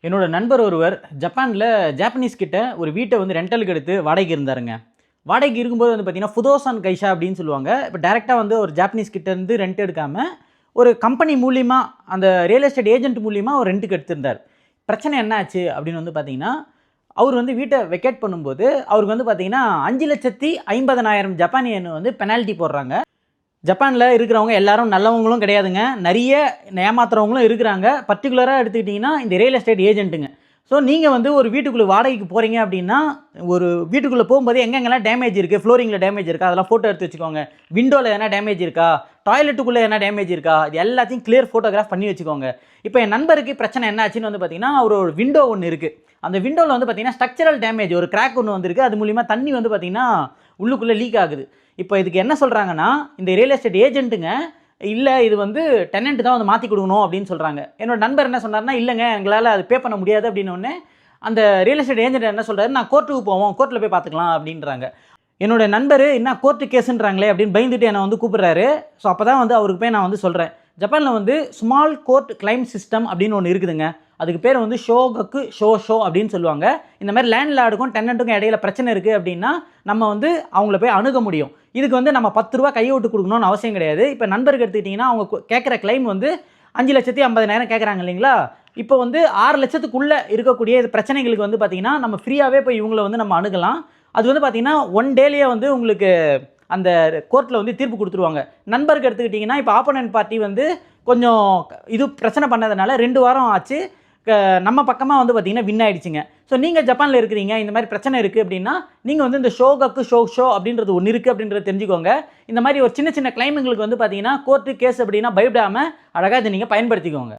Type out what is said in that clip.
என்னோட நண்பர் ஒருவர் ஜப்பானில் ஜாப்பனீஸ் கிட்ட ஒரு வீட்டை வந்து ரெண்டலுக்கு எடுத்து வாடகைக்கு இருந்தாருங்க. வாடகைக்கு இருக்கும்போது வந்து பார்த்தீங்கன்னா ஃபுதோசான் கைஷா அப்படின்னு சொல்லுவாங்க. இப்போ டேரெக்டாக வந்து ஒரு ஜாப்பனீஸ் கிட்ட இருந்து ரெண்ட் எடுக்காமல் ஒரு கம்பெனி மூலிமா, அந்த ரியல் எஸ்டேட் ஏஜென்ட் மூலிமா ஒரு ரெண்ட்டுக்கு எடுத்திருந்தார். பிரச்சனை என்ன ஆச்சு அப்படின்னு வந்து பார்த்தீங்கன்னா, அவர் வந்து வீட்டை வெக்கேட் பண்ணும்போது அவருக்கு வந்து பார்த்தீங்கன்னா 5,50,000 ஜப்பானியன் வந்து பெனால்ட்டி போடுறாங்க. ஜப்பானில் இருக்கிறவங்க எல்லாரும் நல்லவங்களும் கிடையாதுங்க. நிறைய ஏமாத்துறவங்களும் இருக்கிறாங்க. பர்டிகுலராக எடுத்துக்கிட்டிங்கன்னா இந்த ரியல் எஸ்டேட் ஏஜென்ட்டுங்க. ஸோ நீங்கள் வந்து ஒரு வீட்டுக்குள்ளே வாடகைக்கு போகிறீங்க அப்படின்னா, ஒரு வீட்டுக்குள்ளே போகும்போது எங்கெங்கெல்லாம் டேமேஜ் இருக்குது, ஃப்ளோரிங்கில் டேமேஜ் இருக்கா, அதெல்லாம் ஃபோட்டோ எடுத்து வச்சுக்கோங்க. விண்டோவில் எதனா டேமேஜ் இருக்கா, டாய்லெட்டுக்குள்ளே எதனா டேமேஜ் இருக்கா, இது எல்லாத்தையும் கிளியர் ஃபோட்டோகிராஃப் பண்ணி வச்சுக்கோங்க. இப்போ என் நண்பருக்கு பிரச்சனை என்ன ஆச்சுன்னு வந்து பார்த்தீங்கன்னா, ஒரு விண்டோ ஒன்று இருக்குது. அந்த விண்டோவில் வந்து பார்த்தீங்கன்னா ஸ்ட்ரக்சரல் டேமேஜ், ஒரு கிராக் ஒன்று வந்திருக்கு. அது மூலிமா தண்ணி வந்து பார்த்தீங்கன்னா உள்ளுக்குள்ளே லீக் ஆகுது. இப்போ இதுக்கு என்ன சொல்கிறாங்கன்னா, இந்த ரியல் எஸ்டேட் ஏஜென்ட்டுங்க, இல்லை இது வந்து டெனண்ட் தான் வந்து மாற்றி கொடுக்கணும் அப்படின்னு சொல்கிறாங்க. என்னோட நண்பர் என்ன சொன்னார்னா, இல்லைங்க எங்களால் அது பே பண்ண முடியாது அப்படின்னோடனே அந்த ரியல் எஸ்டேட் ஏஜென்ட் என்ன சொல்கிறாரு, நான் கோர்ட்டுக்கு போவோம், கோர்ட்டில் போய் பார்த்துக்கலாம் அப்படின்றாங்க. என்னோட நண்பர் என்ன கோர்ட்டு கேஸுன்றாங்களே அப்படின்னு பயந்துட்டு என்னை வந்து கூப்பிட்றாரு. ஸோ அப்போ தான் வந்து அவருக்கு போய் நான் வந்து சொல்கிறேன், ஜப்பானில் வந்து ஸ்மால் கோர்ட் கிளைம் சிஸ்டம் அப்படின்னு ஒன்று இருக்குதுங்க. அதுக்கு பேர் வந்து ஷோகக்கு ஷோ அப்படின்னு சொல்லுவாங்க. இந்த மாதிரி லேண்ட்லார்டுக்கும் டெனண்ட்டுக்கும் இடையில பிரச்சனை இருக்குது அப்படின்னா நம்ம வந்து அவங்கள போய் அணுக முடியும். இதுக்கு வந்து நம்ம 10 ரூபா கையை விட்டு கொடுக்கணும்னு அவசியம் கிடையாது. இப்போ நண்பருக்கு எடுத்துக்கிட்டிங்கன்னா அவங்க கேட்குற கிளைம் வந்து 5,50,000 கேட்குறாங்க இல்லைங்களா. இப்போ வந்து 6 லட்சத்துக்குள்ளே இருக்கக்கூடிய பிரச்சனைகளுக்கு வந்து பார்த்திங்கன்னா நம்ம ஃப்ரீயாகவே போய் இவங்கள வந்து நம்ம அணுகலாம். அது வந்து பார்த்திங்கன்னா 1 டேலேயே வந்து உங்களுக்கு அந்த கோர்ட்டில் வந்து தீர்ப்பு கொடுத்துருவாங்க. நண்பருக்கு எடுத்துக்கிட்டிங்கன்னா இப்போ ஆப்போனன்ட் பார்ட்டி வந்து கொஞ்சம் இது பிரச்சனை பண்ணதுனால 2 வாரம் ஆச்சு. நம்ம பக்கமாக வந்து பார்த்திங்கன்னா வின் ஆகிடுச்சிங்க. ஸோ நீங்கள் ஜப்பானில் இருக்கிறீங்க, இந்த மாதிரி பிரச்சனை இருக்குது அப்படின்னா நீங்கள் வந்து இந்த ஷோகக்கு ஷோ அப்படின்றது ஒன்று இருக்குது அப்படின்றத தெரிஞ்சுக்கோங்க. இந்த மாதிரி ஒரு சின்ன சின்ன கிளைமுங்களுக்கு வந்து பார்த்திங்கன்னா கோர்ட்டு கேஸ் அப்படின்னா பயப்படாமல் அழகாக இதை நீங்கள் பயன்படுத்திக்கோங்க.